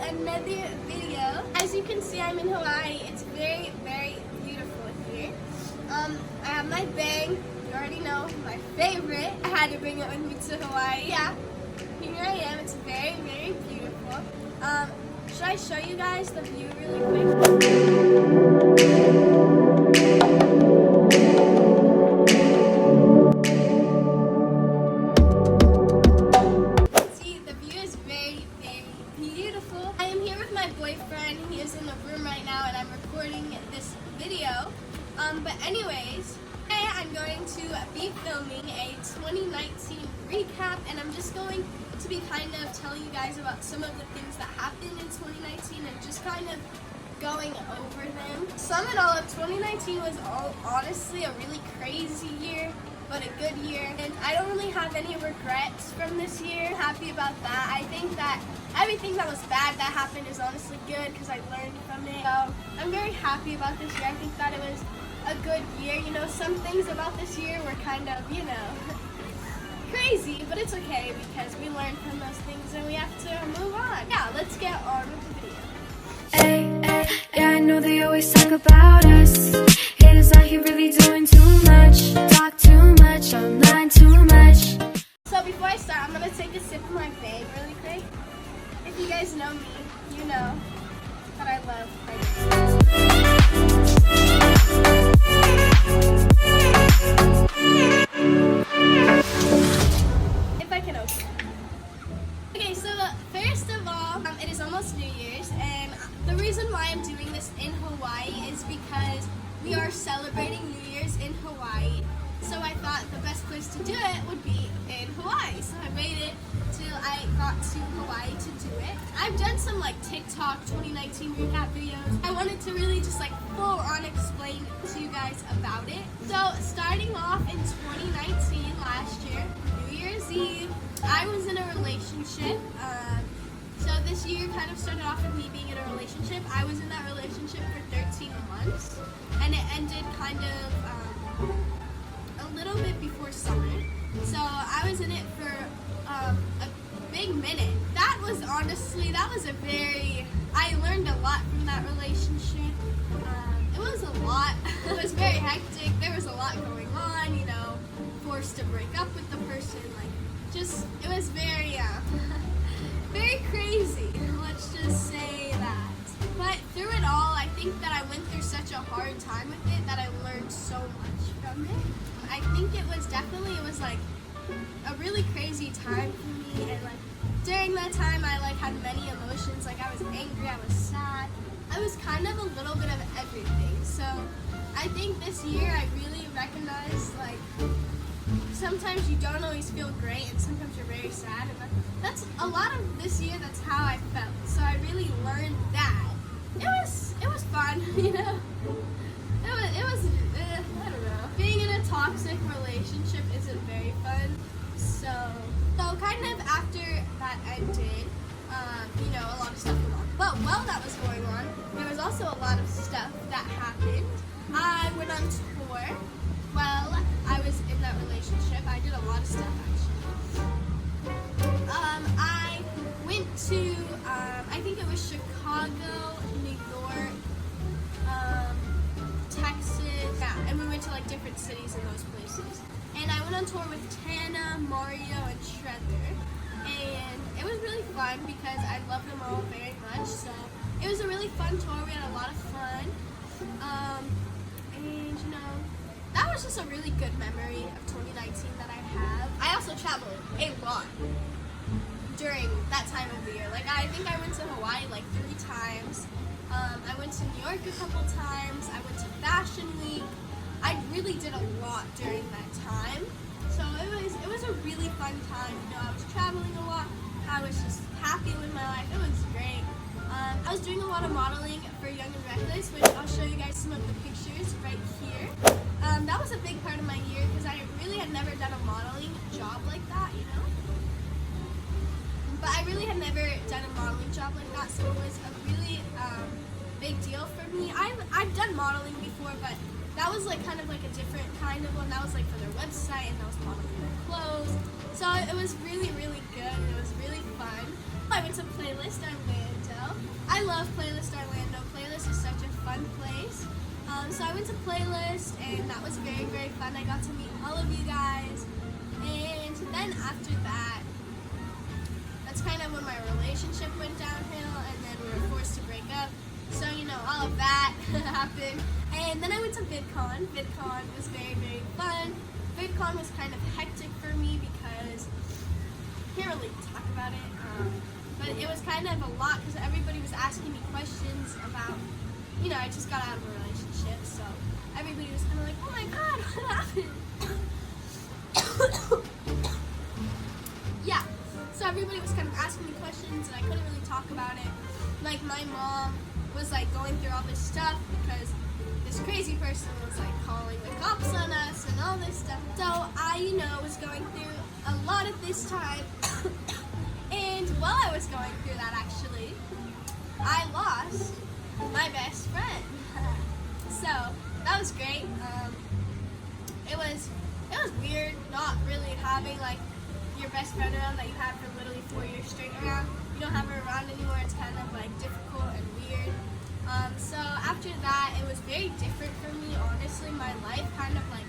another video. As you can see, I'm in Hawaii. It's very, very beautiful here. I have my bang. You already know, my favorite. I had to bring it with me to Hawaii. Yeah, here I am. It's very, very beautiful. Should I show you guys the view really quick? See, the view is very, very beautiful. I am here with my boyfriend. He is in the room right now and I'm recording this video. But anyways, today I'm going to be filming a 2019 recap, and I'm just going to be kind of telling you guys about some of the things that happened in 2019 and just kind of going over them. Sum it all up, 2019 was honestly a really crazy year, but a good year, and I don't really have any regrets from this year. I'm happy about that. I think that everything that was bad that happened is honestly good because I learned from it. So I'm very happy about this year. I think that it was a good year. You know, some things about this year were kind of, you know, crazy, but it's okay because we learned from those things and we have to move on. Yeah, let's get on with the video. Hey, yeah, I know they always talk about us. Haters out here really doing too much. Talk too much, online too much. So before I start, I'm gonna take a sip of my bang really quick. If you guys know me, you know that I love fragrances. If I can open it. Okay, so first of all, it is almost New Year's, and the reason why I'm doing this in Hawaii is because we are celebrating New Year's in Hawaii. So I thought the best place to do it would be in Hawaii. So I waited till I got to Hawaii to do it. I've done some like TikTok 2019 recap videos. I wanted to really just like full on explain to you guys about it. So starting off in 2019 last year, New Year's Eve, I was in a relationship. So this year kind of started off with me being in a relationship. I was in that relationship for 13 months and it ended kind of a little bit before summer. So I was in it for a big minute. That was honestly, I learned a lot from that relationship. It was a lot. It was very hectic. There was a lot going on, you know, forced to break up with the person. It was very, very crazy. Let's just say that. But through it all, I think that I went through such a hard time with it that I learned so much from it. I think it was like a really crazy time for me, and like during that time I like had many emotions. Like I was angry, I was sad, I was kind of a little bit of everything. So I think this year I really recognized like sometimes you don't always feel great and sometimes you're very sad, and that's a lot of this year. That's how I felt. So I really learned that. It was fun, you know. It was I don't know. Being in a toxic relationship isn't very fun. So kind of after that ended, you know, a lot of stuff went on. But while that was going on, there was also a lot of stuff that happened. I went on tour while I was in that relationship. I did a lot of stuff actually. I went to, I think it was Chicago, New York, Texas, yeah, and we went to like different cities in those places. And I went on tour with Tana, Mario, and Shredder, and it was really fun because I love them all very much. So it was a really fun tour. We had a lot of fun, and you know, that was just a really good memory of 2019 that I have. I also traveled a lot during that time of the year. Like I think I went to Hawaii like 3 times. I went to New York a couple times. I went to Fashion Week. I really did a lot during that time. So it was a really fun time. You know, I was traveling a lot. I was just happy with my life. It was great. I was doing a lot of modeling for Young and Reckless, which I'll show you guys some of the pictures right here. That was a big part of my year because I really had never done a modeling job like that, you know. But I really had never done a modeling job like that, so it was a really big deal for me. I've done modeling before, but that was like kind of like a different kind of one. That was like for their website, and that was modeling their clothes. So it was really, really good, and it was really fun. I went to Playlist Orlando. So I went to Playlist, and that was very, very fun. I got to meet all of you guys. And then after that, that's kind of when my relationship went downhill, and then we were forced to break up. So, all of that happened. And then I went to VidCon. VidCon was very, very fun. VidCon was kind of hectic for me because I can't really talk about it. But it was kind of a lot because everybody was asking me questions about, I just got out of a relationship. So everybody was kind of like, oh my God, what happened? Yeah. So everybody was kind of asking me questions and I couldn't really talk about it. Like my mom was like going through all this stuff because this crazy person was like calling the cops on us and all this stuff. So I, was going through a lot at this time. And while I was going through that, actually, I lost my best friend. So that was great. It was weird not really having like your best friend around that you had for literally 4 years straight around. You don't have her around anymore. It's kind of like difficult and weird. So after that, it was very different for me. Honestly, my life kind of like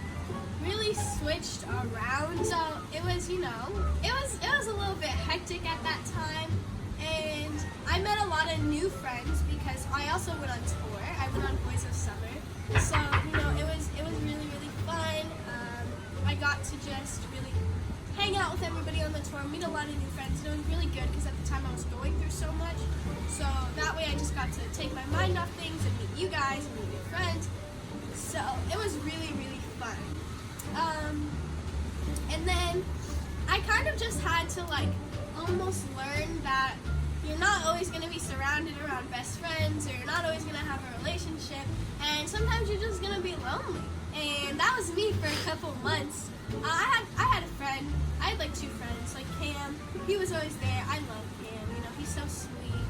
really switched around. So it was, it was a little bit hectic at that time. And I met a lot of new friends because I also went on tour. I went on Boys of Summer. So, it was really, really fun. I got to just really hang out with everybody on the tour, meet a lot of new friends. It was really good because at the time I was going through so much. So that way I just got to take my mind off things and meet you guys and meet new friends. So it was really, really fun. And then I kind of just had to like almost learn that you're not always going to be surrounded around best friends, or you're not always going to have a relationship, and sometimes you're just going to be lonely. And that was me for a couple months. I had a friend. I had like 2 friends, like Cam. He was always there. I love Cam. He's so sweet.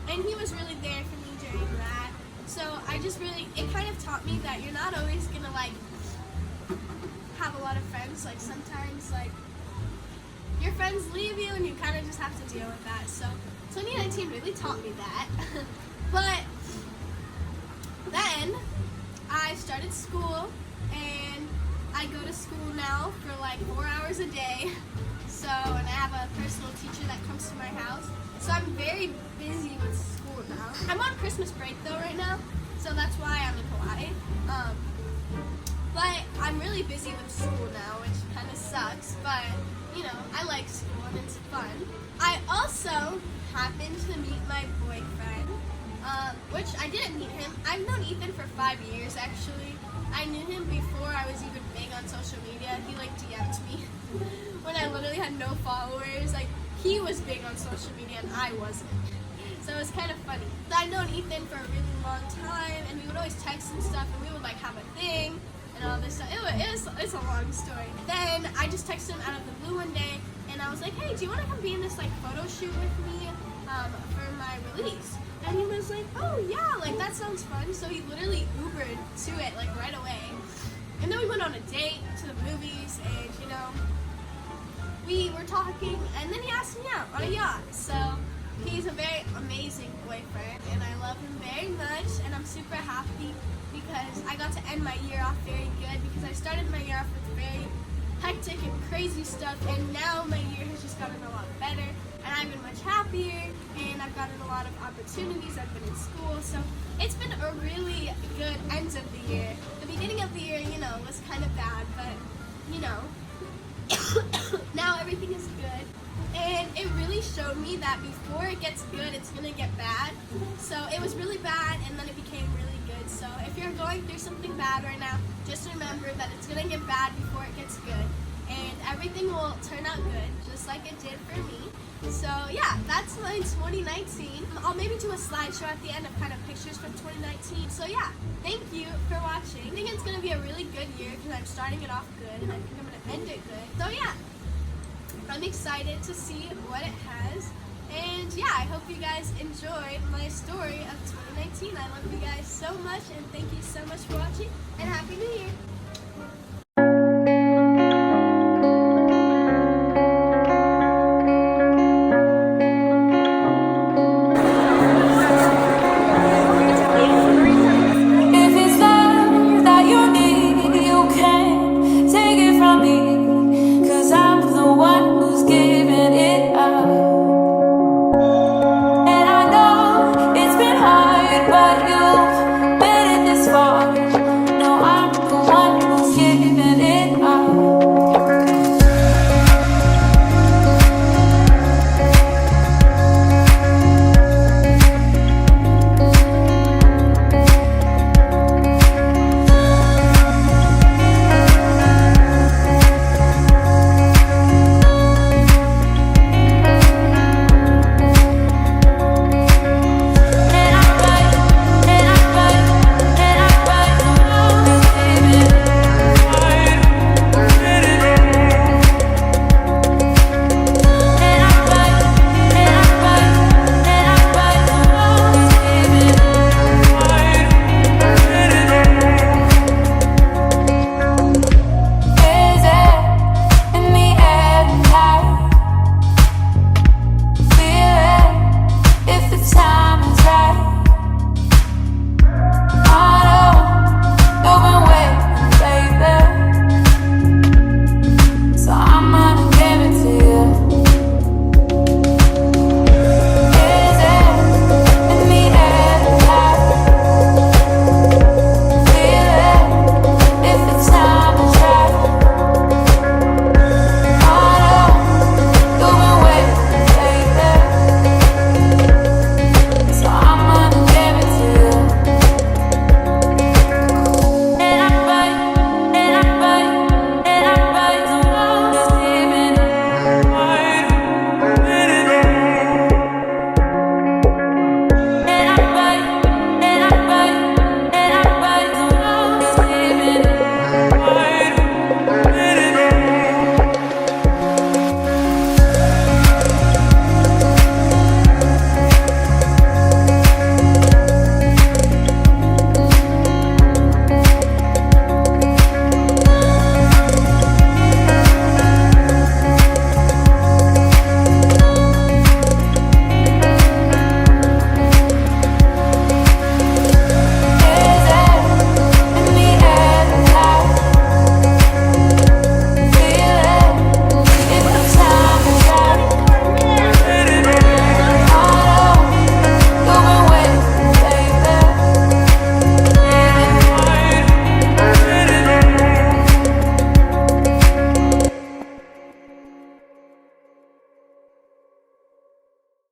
And he was really there for me during that. So it kind of taught me that you're not always gonna like have a lot of friends. Like sometimes like your friends leave you, and you kind of just have to deal with that. So 2019 really taught me that. But then I started school, and I go to school now for like 4 hours a day. So, and I have a personal teacher that comes to my house. So I'm very busy with school now. I'm on Christmas break though right now, so that's why I'm in Hawaii. But I'm really busy with school now, which kind of sucks, but I like school and it's fun. I also happened to meet my boyfriend, which I didn't meet him. I've known Ethan for 5 years actually. I knew him before I was even big on social media. He like DM'd me when I literally had no followers. Like he was big on social media and I wasn't. So it was kind of funny. So I'd known Ethan for a really long time, and we would always text and stuff, and we would like have a thing and all this stuff. It's a long story. Then I just texted him out of the blue one day, and I was like, hey, do you want to come be in this like photo shoot with me for my release? And he was like, oh yeah, like that sounds fun. So he literally Ubered to it like right away. And then we went on a date to the movies, and we were talking, and then he asked me out on a yacht. So he's a very amazing boyfriend, and I love him very much, and I'm super happy because I got to end my year off very good, because I started my year off with very hectic and crazy stuff, and now my year has just gotten a lot better, and I've been much happier, and I've gotten a lot of opportunities. I've been in school, so it's been a really good end of the year. The beginning of the year, was kind of bad, but now everything is good. And it really showed me that before it gets good, it's going to get bad. So it was really bad, and then it became really good. So if you're going through something bad right now, just remember that it's going to get bad before it gets good. And everything will turn out good, just like it did for me. So yeah, that's my 2019. I'll maybe do a slideshow at the end of kind of pictures from 2019. So yeah, thank you for watching. I think it's going to be a really good year because I'm starting it off good, and I think I'm going to end it good. So yeah, I'm excited to see what it has. And yeah, I hope you guys enjoyed my story of 2019. I love you guys so much, and thank you so much for watching, and Happy New Year!